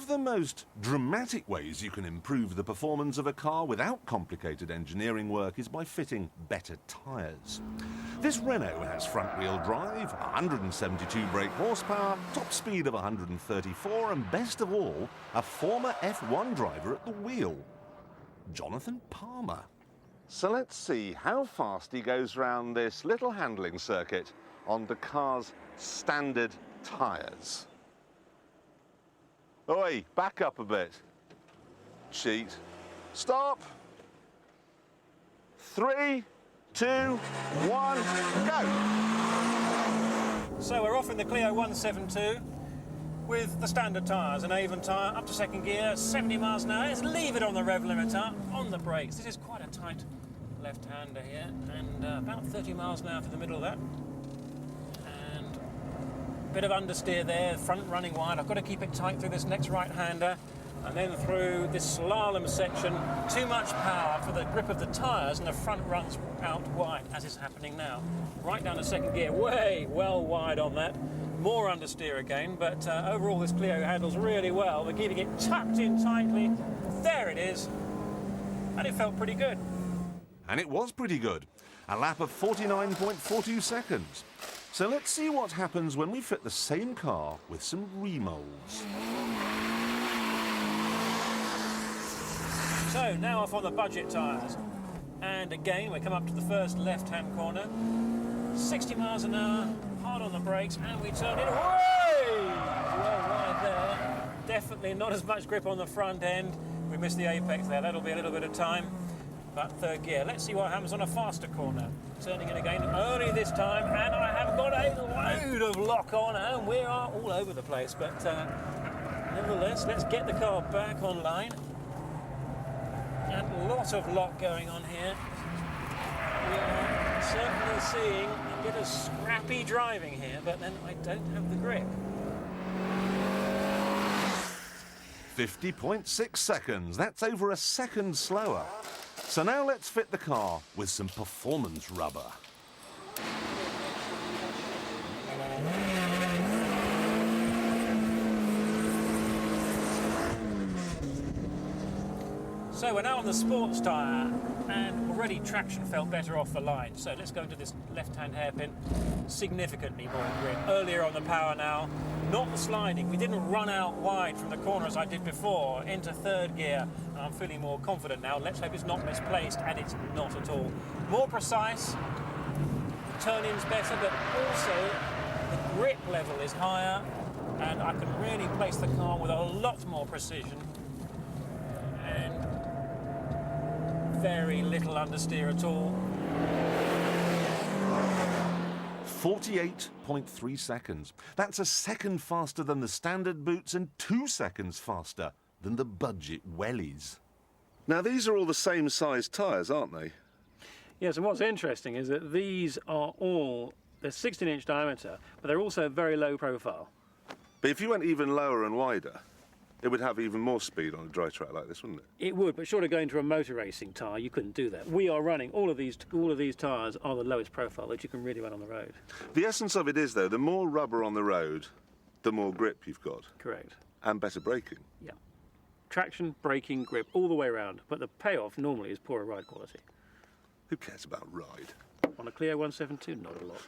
of the most dramatic ways you can improve the performance of a car without complicated engineering work is by fitting better tyres. This Renault has front-wheel drive, 172 brake horsepower, top speed of 134 and best of all, a former F1 driver at the wheel, Jonathan Palmer. So let's see how fast he goes round this little handling circuit on the car's standard tyres. Oi, back up a bit. Cheat. Stop. 3, 2, 1, go. So we're off in the Clio 172 with the standard tyres, an Avon tyre, up to second gear, 70 miles an hour. Let's leave it on the rev limiter, on the brakes. This is quite a tight left-hander here, and about 30 miles an hour to the middle of that. And a bit of understeer there, front running wide. I've got to keep it tight through this next right-hander, and then through this slalom section. Too much power for the grip of the tyres, and the front runs out wide, as is happening now. Right down to second gear, way well wide on that. More understeer again, but overall this Clio handles really well. We're keeping it tucked in tightly. There it is. And it felt pretty good. And it was pretty good. A lap of 49.42 seconds. So let's see what happens when we fit the same car with some remolds. So now off on the budget tyres. And again, we come up to the first left-hand corner. 60 miles an hour, hard on the brakes, and we turn in. Way! Well wide there. Definitely not as much grip on the front end. We missed the apex there. That'll be a little bit of time. But third gear. Let's see what happens on a faster corner. Turning in again early this time, and I have got a load of lock on, and we are all over the place. But nevertheless, let's get the car back online. And a lot of lock going on here. We are certainly seeing a bit of scrappy driving here, but then I don't have the grip. 50.6 seconds. That's over a second slower. So now let's fit the car with some performance rubber. So we're now on the sports tyre, and already traction felt better off the line. So let's go into this left-hand hairpin. Significantly more grip. Earlier on the power now, not the sliding. We didn't run out wide from the corner as I did before, into third gear. And I'm feeling more confident now. Let's hope it's not misplaced, and it's not at all. More precise, the turn-in's better, but also the grip level is higher, and I can really place the car with a lot more precision. And very little understeer at all. 48.3 seconds. That's a second faster than the standard boots and 2 seconds faster than the budget wellies. Now these are all the same size tyres, aren't they? Yes, and what's interesting is that these are all, they're 16-inch diameter, but they're also very low profile. But if you went even lower and wider, it would have even more speed on a dry track like this, wouldn't it? It would, but short of going to a motor racing tyre, you couldn't do that. We are running, all of these tyres are the lowest profile that you can really run on the road. The essence of it is, though, the more rubber on the road, the more grip you've got. Correct. And better braking. Yeah. Traction, braking, grip, all the way around. But the payoff normally is poorer ride quality. Who cares about ride? On a Clio 172, not a lot.